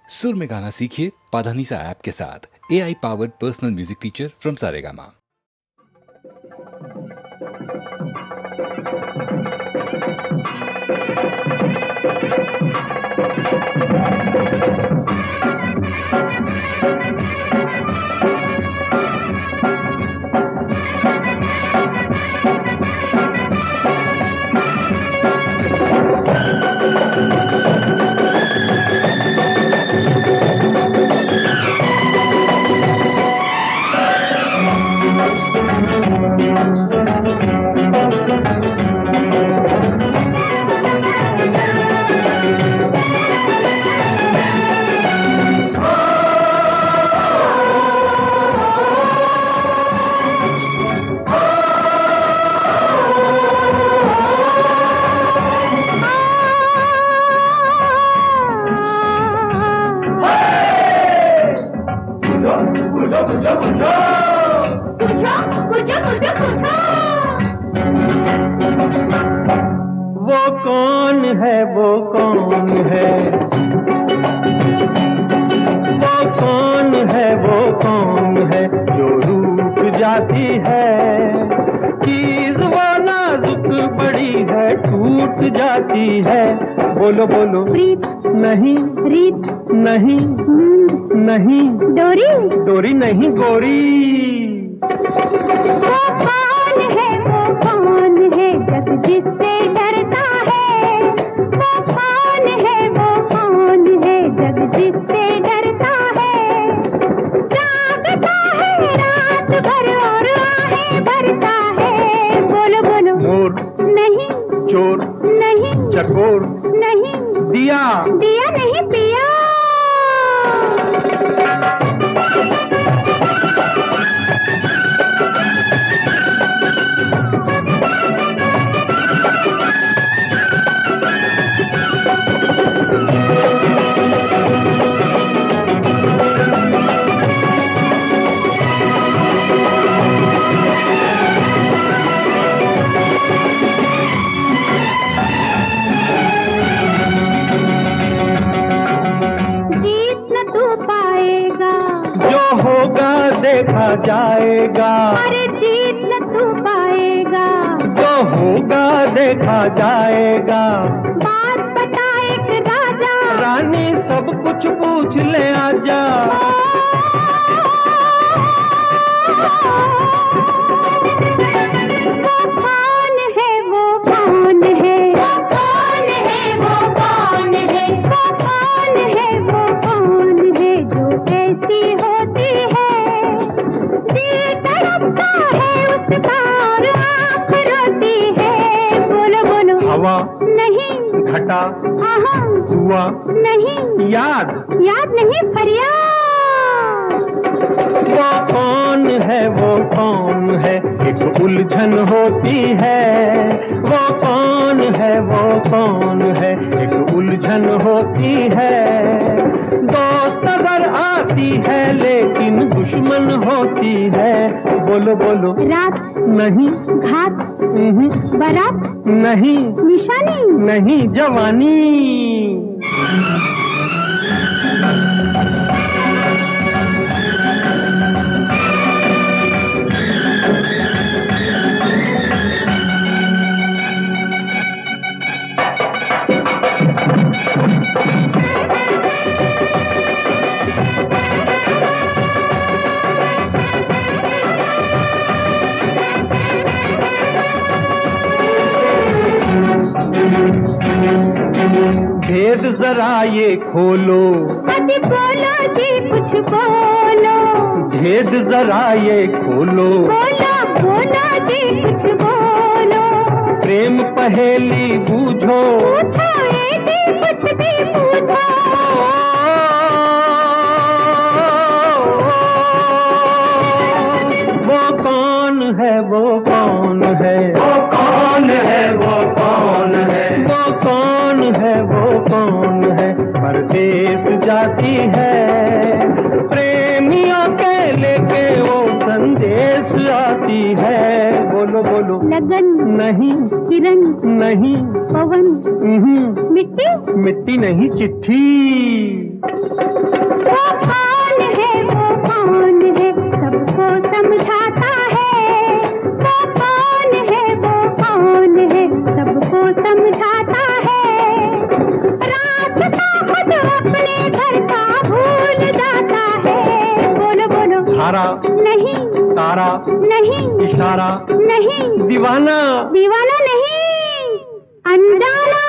सुर में गाना सीखिए पाधानीसा ऐप के साथ। AI powered personal music teacher from Saregama. वो कौन है, वो कौन है, वो कौन है, वो कौन है जो रूठ जाती है। चीज वो नाजुक बड़ी है, टूट जाती है। बोलो बोलो प्रीत नहीं, रीत नहीं, नहीं, डोरी डोरी नहीं, गोरी। वो कौन है, वो कौन है जग जिससे डरता है। वो कौन है, वो कौन है जग जिससे डरता है। जागता है रात भर और आहें भरता है। बोलो बोलो मोर नहीं, चोर नहीं, चकोर नहीं, दिया दिया नहीं पिया। जीत न तू पाएगा, जो होगा देखा जाएगा। अरे जीत न तू पाएगा। जो होगा देखा जाएगा। बात बता एक राजा, रानी सब कुछ पूछ ले आजा। वो कौन है, वो कौन है, वो कौन है, वो कौन है, वो कौन है, वो कौन है जो ऐसी होती है। दिल तड़पता है उसका और आँख रोती है। बोलो बोलो हवा नहीं, घटा आहा हुआ नहीं, याद। याद नहीं फरियाद। वो कौन है, वो कौन है एक उलझन होती है। वो कौन है, वो कौन है एक उलझन होती है। दोस्त नजर आती है लेकिन दुश्मन होती है। बोलो बोलो रात नहीं, घात बारात नहीं, निशानी। नहीं, जवानी। भेद जरा ये खोलो, अति बोलो जी कुछ बोलो। भेद जरा ये खोलो। बोलो बोलो जी कुछ बोलो। प्रेम पहेली बूझो। पूछो ये जी कुछ भी पूछो। वो कौन है, वो कौन है, वो कौन है, वो कौन है, वो कौन है, वो कौन है परदेस जाती है। प्रेमियों के लेके वो संदेश आती है। बोलो बोलो लगन नहीं, किरण नहीं, पवन नहीं, मिट्टी मिट्टी नहीं, चिट्ठी। तारा नहीं, तारा नहीं, इशारा नहीं, दीवाना दीवाना नहीं, अनजाना।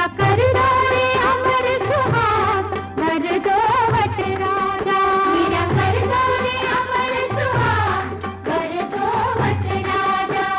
मेरा कर दो रे अमर सुहाग, भर दो वट राजा। मेरा कर दो रे अमर सुहाग, भर दो वट राजा।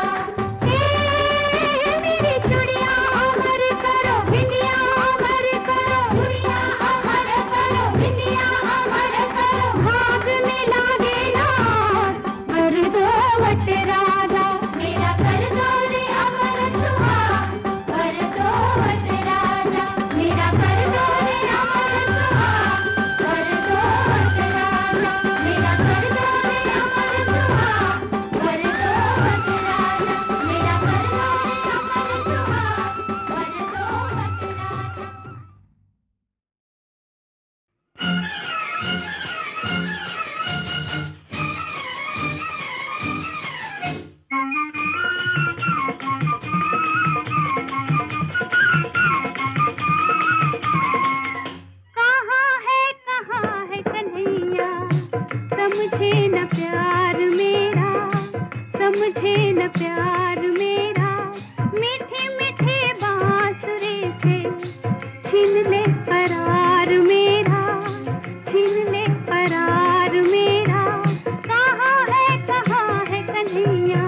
मेरी चुड़िया अमर करो, बिंदिया अमर करो, चुड़िया अमर करो, बिंदिया अमर करो, भाग में लागे लाग, भर दो वट राजा। मेरा कर दो रे अमर सुहाग, भर दो वट राजा। मेरा कर दो रे अमर सुहाग, भर दो वट राजा। मेरा कर दो रे अमर सुहाग, भर दो वट राजा। मेरा कर दो रे अमर सुहाग, भर दो वट राजा। कहाँ है कन्हैया, समझे न प्यार मेरा, समझे न प्यार मेरा। मीठे मीठे बांसुरी से छीन ले करार मेरा, छीन ले करार मेरा। कहाँ है कन्हैया।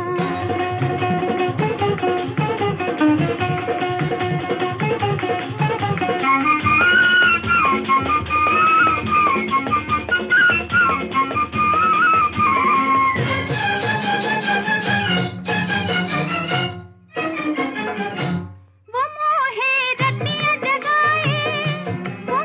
वो मोहे रतिया जगाए, वो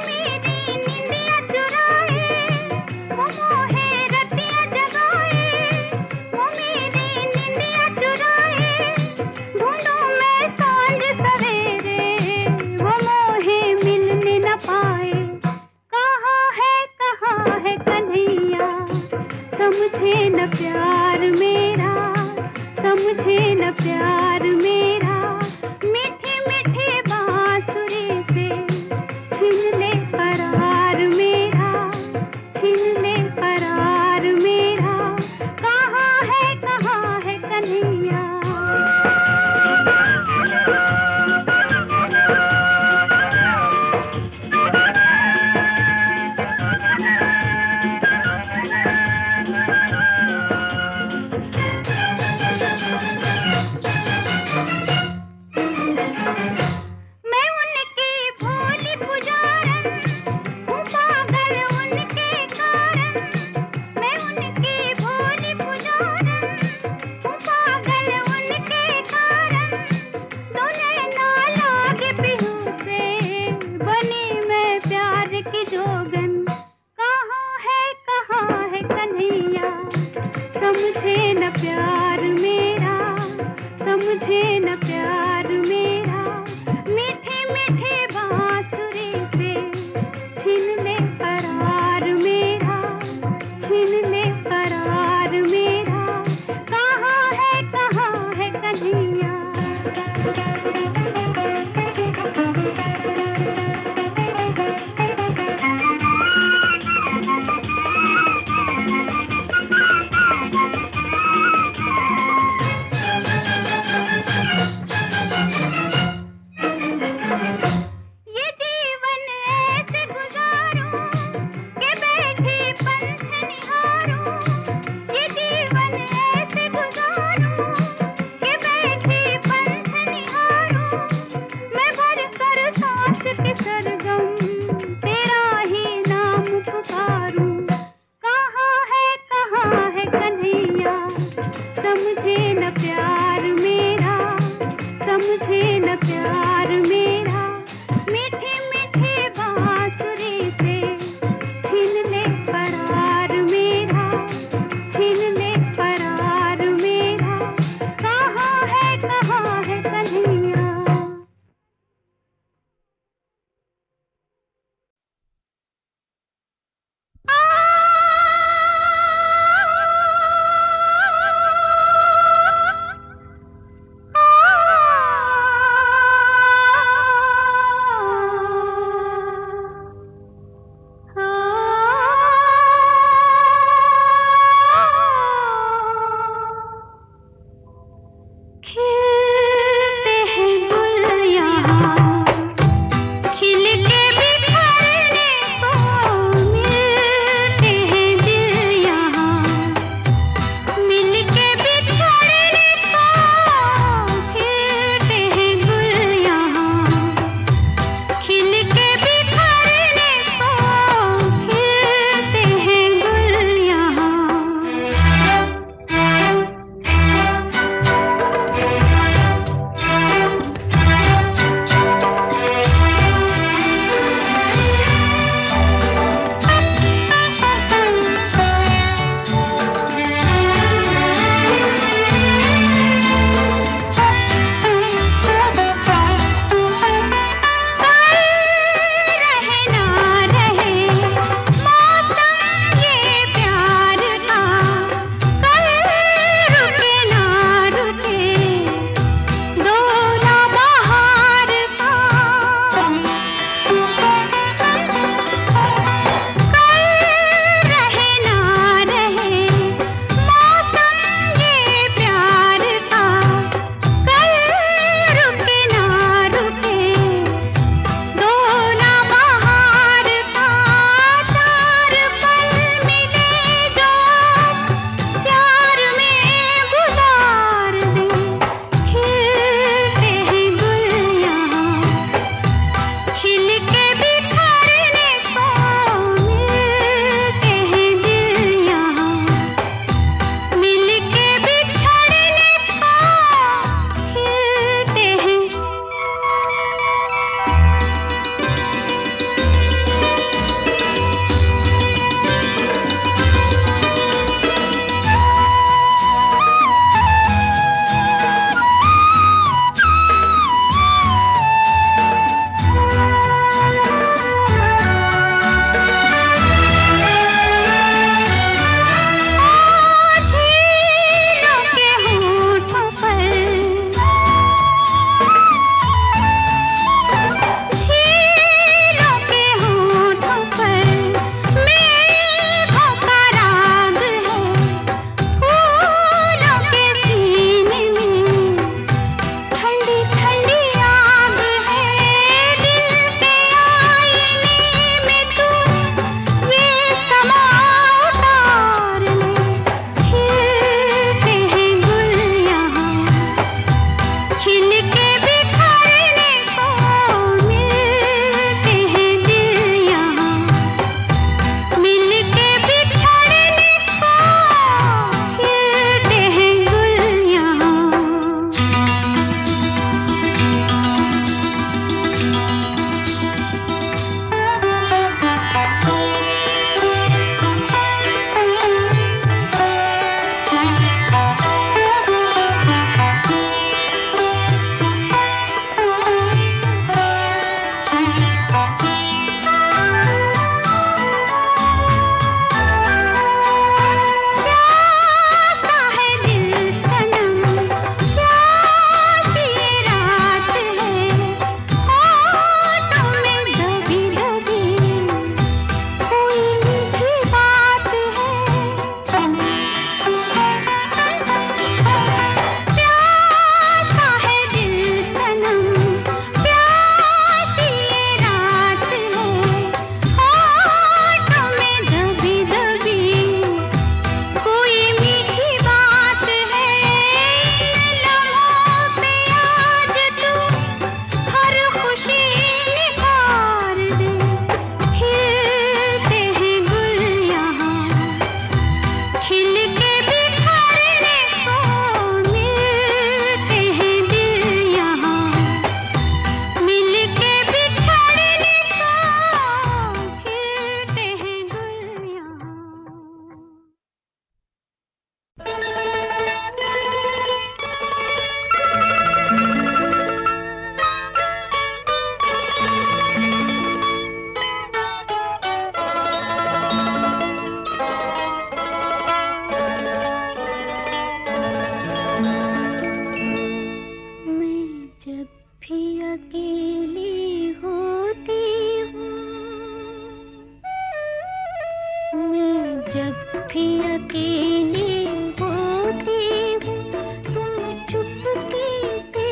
जब भी अकेली होती हूँ तुम चुपके से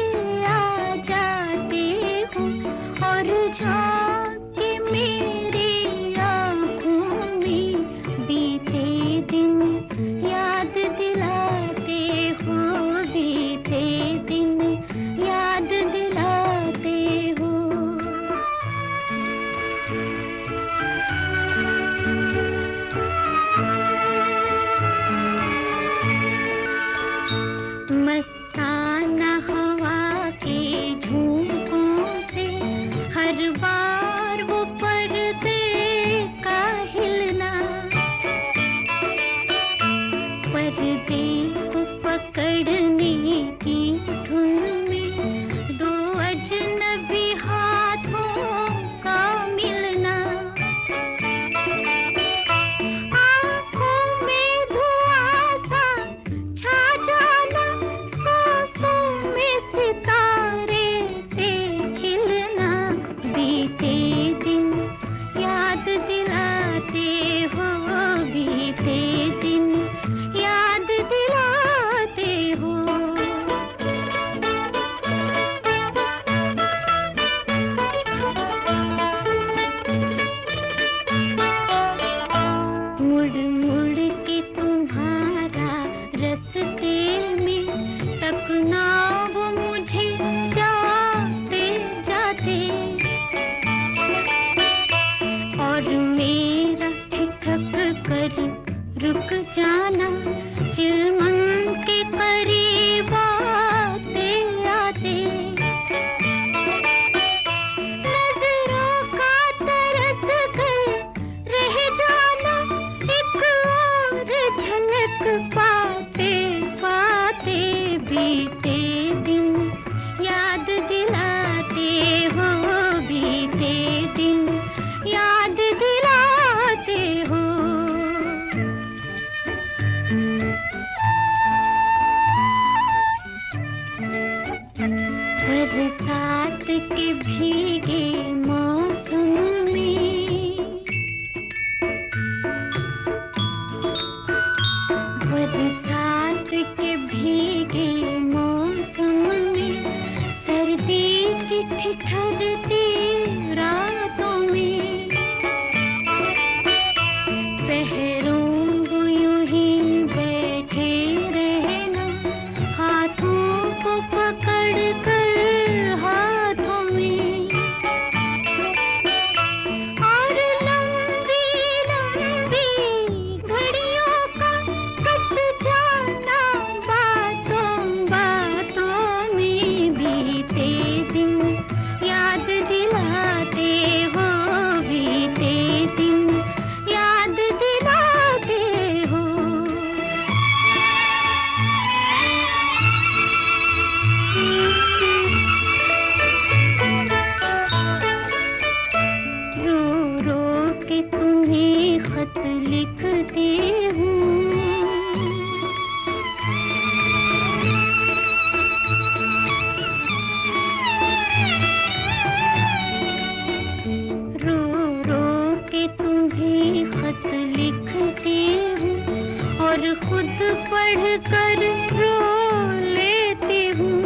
आ जाते हो और झांके मेरी आँखों में बीते दिन याद दिलाते हो, बीते दिन याद दिलाते हो। मस्ताना हवा के झोंकों से हर बार वो पर्दे का हिलना, पर्दे को पकड़ने की धुन में दो अजनबी हाथों का मिलना, आँखों में धुआं सा छा जाना, सांसों में सितारे से खिलना, बीते दिन याद दिलाते हो, बीते दिन याद दिलाते हो। मुड़ मुड़ के तुम्हारा रास्ते में तकना वो मुझे जाते जाते, और मेरा ठिठक कर रुक जाना चिलमन के करीब आते आते, नजरों का तरस कर रह जाना एक और झलक पाते पाते, बीते दिन याद दिलाते हो, बीते दिन याद दिलाते हो। बरसात के भीगे मौसम में, बरसात के भीगे मौसम में, सर्दी की ठिठुरती रातों में, पहरों यूं ही बैठे रहना, हाथों को पकड़ कर हाथों में, और लंबी लंबी घड़ियों का कट जाना बातों बातों में, बीते दिन याद दिलाते हो, बीते दिन याद दिलाते हो। रो रो के तुम्हें खत लिखती हूँ, रो रो के तुम्हें खत लिखती हूँ, और खुद पढ़ कर रो लेती हूँ,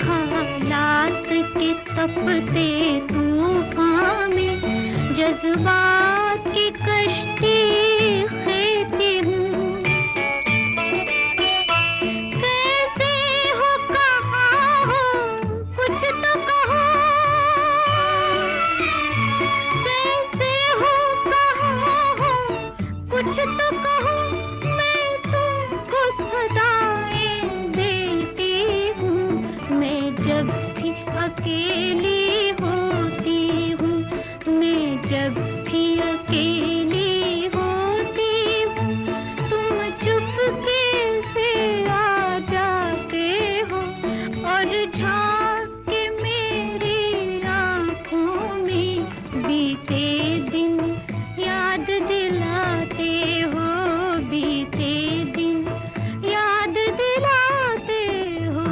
हालात के तपते तूफान में जज्बात की कश्ती खेती हूँ, कैसे हो कहाँ हो कुछ तो कहो, कैसे हो कहाँ हो कुछ तो कहो, मैं तुमको सदाएं देती हूँ, मैं जब भी अकेली होती हूँ, मैं जब भी अकेली होती हूँ, तुम चुपके से आ जाते हो और झांक के मेरी आँखों में बीते दिन याद दिलाते हो, बीते दिन याद दिलाते हो।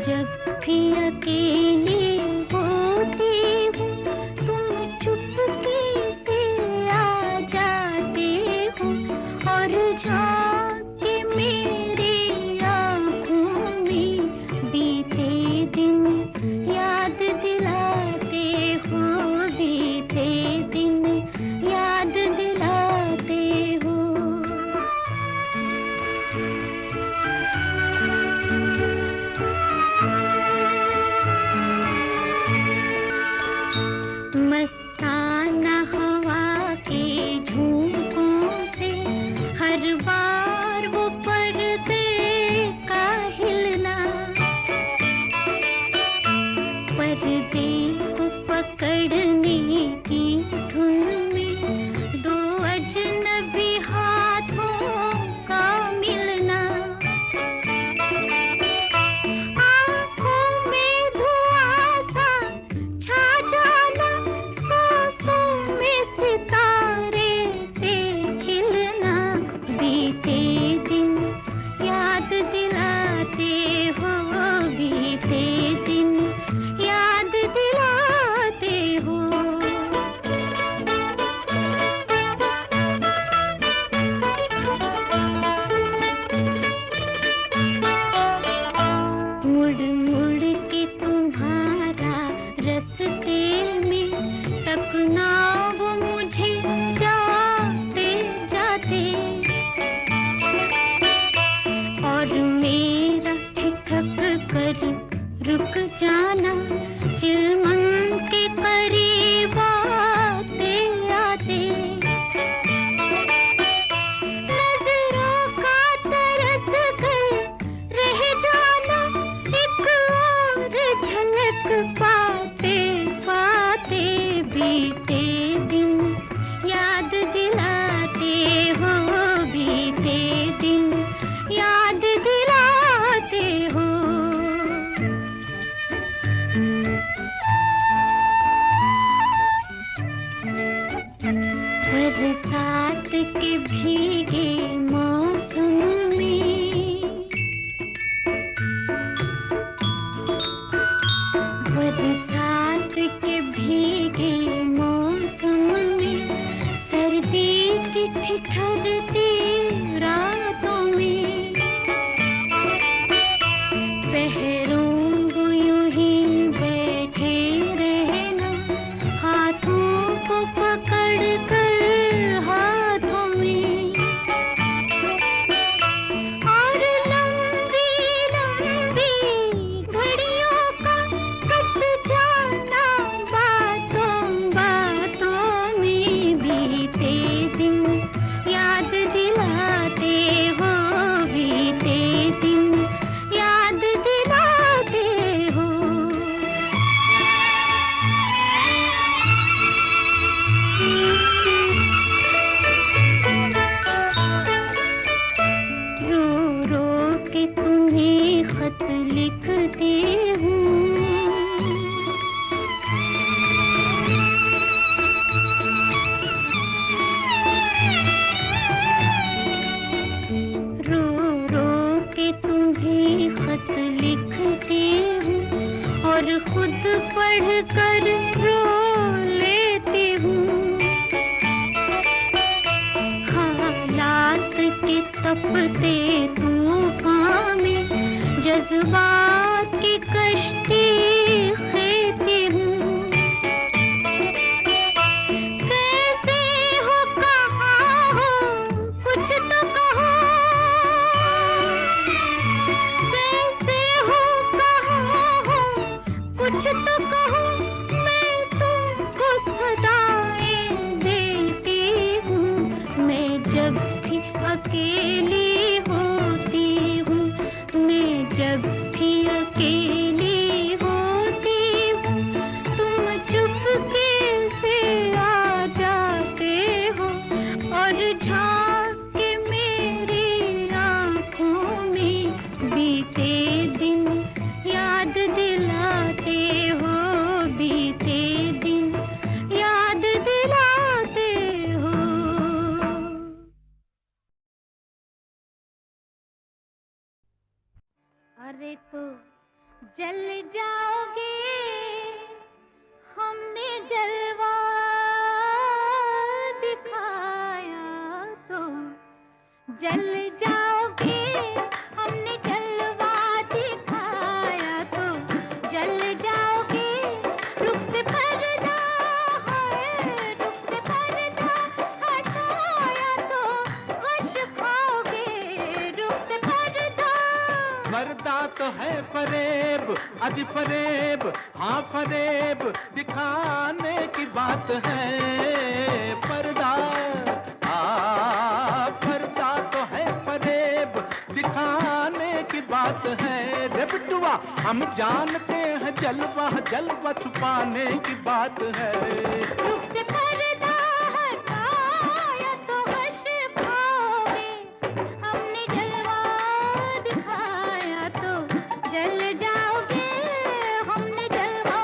जब भी अकेली होती हूँ तुम चुपके से आ जाते हो और झांके मेरी आँखों में बीते दिन याद दिलाते हो, बीते दिन याद दिलाते हो। मस्ताना हवा के झोंकों से हर बार वो पर्दे का हिलना, पर्दे को पकड़ने की धुन में दो अजनबी हाथों का मिलना, आँखों में धुआं सा छा जाना, सांसों में सितारे से खिलना, बीते दिन याद दिलाते हो, बीते दिन याद दिलाते हो। मुड़ मुड़ के तुम्हारा रास्ते में तकना वो मुझे जाते जाते, और मेरा ठिठक कर रुक जाना चिलमन के करीब आते आते, नजरों का तरस कर रह जाना एक और झलक पाते पाते, बीते दिन याद दिलाते हो, बीते दिन याद दिलाते हो। बरसात के भीगे मौसम में, बरसात के भीगे मौसम में, सर्दी की ठिठुरती रातों में, पहरों को यूं ही बैठे रहना, हाथों को पकड़ कर हाथों में, और लंबी लंबी घड़ियों का कट जाना बातों बातों में, बीते दिन याद दिलाते हो, बीते दिन याद दिलाते हो। रो रो के तुम्हें खत लिखती हूँ, रो रो के तुम्हें खत लिखती हूँ, और खुद पढ़ कर रो लेती हूँ, हालात के तपते तूफान में जज्बात की कश्ती खेती हूँ, कैसे हो कहाँ हो कुछ तो कहो, कैसे हो कहाँ हो कुछ तो कहो, मैं तुमको सदाएं देती हूँ, मैं जब भी अकेली होती हूँ, मैं जब भी अकेली होती हूँ, तुम चुपके से आ जाते हो और झांके मेरी आँखों में बीते दिन याद दिलाते हो, बीते दिन याद दिलाते हो। अरे तो जल जाओगे हमने जलवा दिखाया तो, जल जाओगे हमने जलवा दिखाया तो, जल जाओगे रुख से पर्दा है, रुख से पर्दा हटाया तो गश खाओगे रुख से पर्दा। पर्दा तो है फरेब, अज फरेब, हाँ फरेब दिखाने की बात है। पर्दा पर्दा तो है फरेब दिखाने की बात है। रे बिटुआ हम जानते हैं जलवा जलवा छुपाने की बात है। रुख से पर्दा हटाया तो गश खाओगे, हमने जलवा दिखाया तो जल जाओगे हमने जलवा।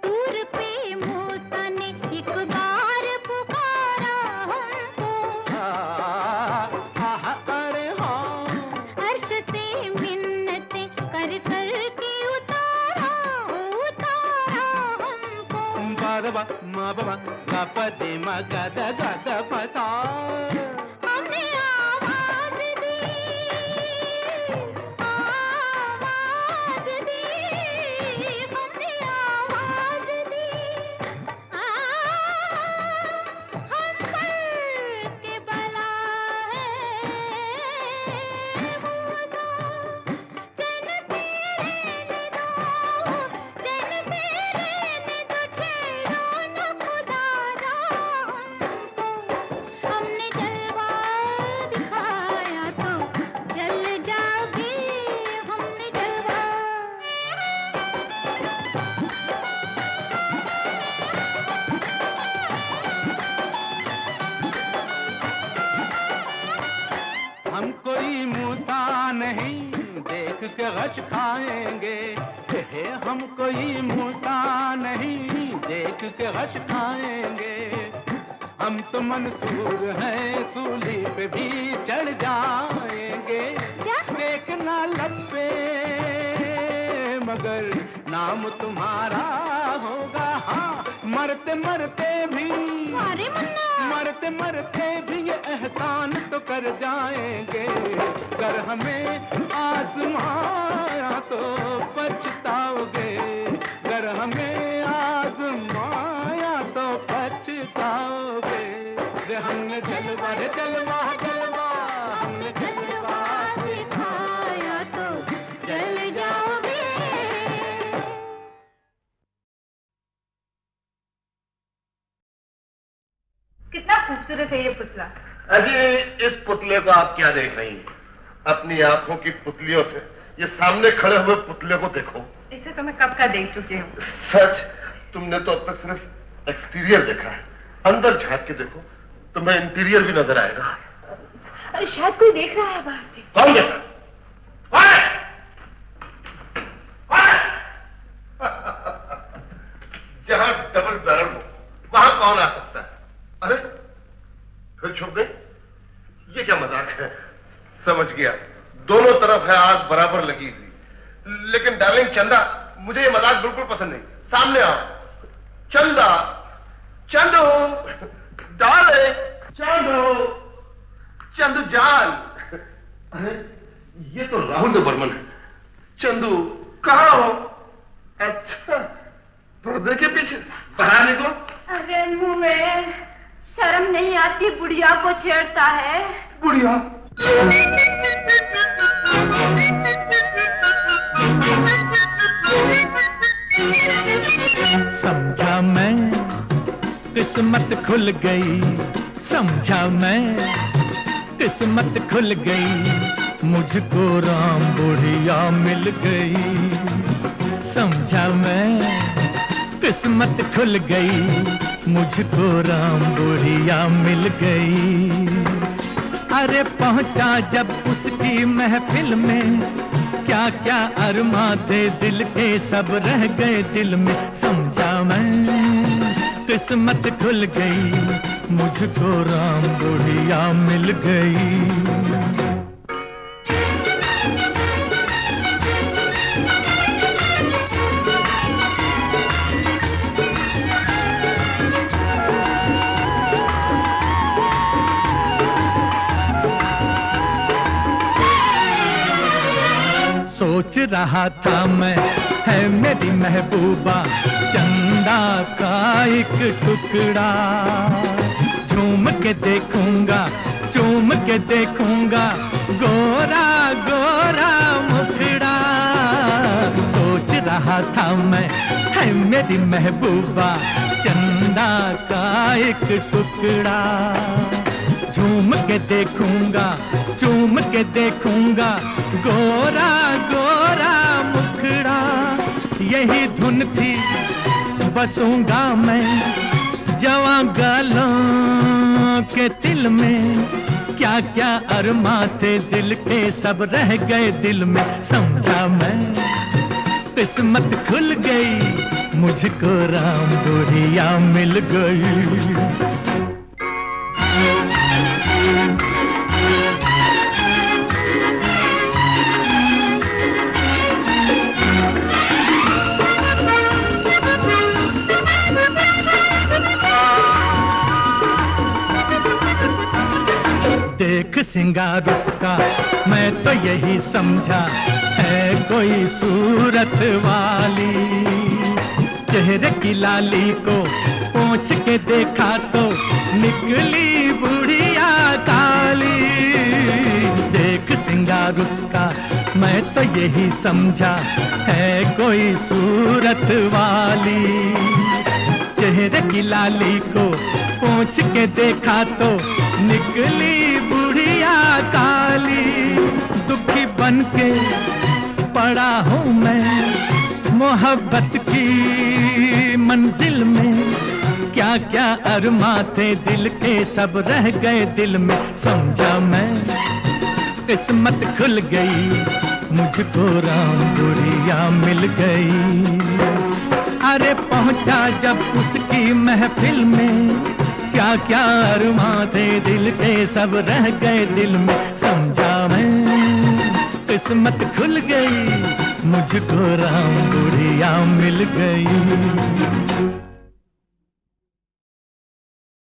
दूर पे मूसा ने एक बार पुकारा हमको, अरे हाँ अर्श से मिन्नतें कर कर के उतारा उतारा हमको। बाबा मा बाबा गपदे मगद गद फसा। हमने आवाज दी, आवाज दी, हमने आवाज दी, हम पर के बला है मूसा, चैन से रहने दो, चैन से रहने दो, छेड़ो न खुदारा हमको। हमने जलवा दिखाया तो जल जाओगे हमने जलवा। हम कोई मूसा नहीं देख के गश खाएंगे। हे हम कोई मूसा नहीं देख के गश खाएंगे। हम तो मंसूर हैं सूली पे भी चढ़ जाएंगे। देखना लब पे मगर नाम तुम्हारा होगा। हाँ मरते मरते भी, अरे मुन्ना मरते मरते भी ये एहसान तो कर जाएंगे। कर हमें आजमाया तो पछताओगे, कर हमें आजमाया तो पछताओगे। रे हमने जलवा रे जलवा जलवा, हमने जलवा दिखाया तो जल जाओगे। कितना खूबसूरत है ये पुतला। अजी इस पुतले को आप क्या देख रही हैं? अपनी आंखों की पुतलियों से ये सामने खड़े हुए पुतले को देखो। इसे तो मैं कब का देख चुकी हूँ। सच, तुमने तो अब तक सिर्फ एक्सटीरियर देखा है। अंदर झांक के देखो, तुम्हें इंटीरियर भी नजर आएगा। अरे शायद कोई देख रहा है बाहर से। कौन देख रहा? जहां डबल बैरल हो वहां कौन आ सकता है? अरे फिर छुप गए? ये क्या मजाक है? समझ गया, दोनों तरफ है आग बराबर लगी हुई। लेकिन डार्लिंग चंदा, मुझे ये मजाक बिल्कुल पसंद नहीं। सामने आओ। चंदा, चंदू, डार्लिंग, चंदू, चंदू जान। अरे ये तो राहुल दे बर्मन है। चंदू कहाँ हो? अच्छा, पर्दे के पीछे। बाहर निकलो। अरे मुए, शर्म नहीं आती, बुढ़िया को छेड़ता है। बुढ़िया? समझा मैं, किस्मत खुल गई। समझा मैं, किस्मत खुल गई। मुझको राम बुढ़िया मिल गई। समझा मैं, किस्मत खुल गई। मुझको राम बुढ़िया मिल गई। अरे पहुंचा जब उसकी महफिल में, क्या क्या अरमा थे दिल के सब रह गए दिल में। समझा मैं किस्मत खुल गई, मुझको राम बुढ़िया मिल गई। सोच रहा था मैं, है मेरी महबूबा चंदा का एक टुकड़ा। झूम के देखूंगा, चूम के देखूंगा गोरा गोरा मुखड़ा। सोच रहा था मैं, है मेरी महबूबा चंदा का एक टुकड़ा। झूम के देखूंगा, चूम के देखूंगा गोरा गोरा मुखड़ा। यही धुन थी बसूंगा मैं जवां गालों के दिल में। क्या क्या अरमा थे दिल के सब रह गए दिल में। समझा मैं किस्मत खुल गई, मुझको राम बुढ़िया मिल गई। देख सिंगार उसका मैं तो यही समझा, है कोई सूरत वाली। चेहरे की लाली को पोंछ के देखा तो निकली बुढ़िया काली। देख सिंगार उसका मैं तो यही समझा, है कोई सूरत वाली। चेहरे की लाली को पोंछ के देखा तो निकली बुढ़िया काली। दुखी बन के पड़ा हूँ मैं मोहब्बत की मंजिल में। क्या क्या अरमा थे दिल के सब रह गए दिल में। समझा मैं किस्मत खुल गई, मुझको राम बुढ़िया मिल गई। अरे पहुंचा जब उसकी महफिल में, क्या क्या अरमा थे दिल के सब रह गए दिल में। समझा मैं किस्मत खुल गई, मुझको राम बुढ़िया मिल गई।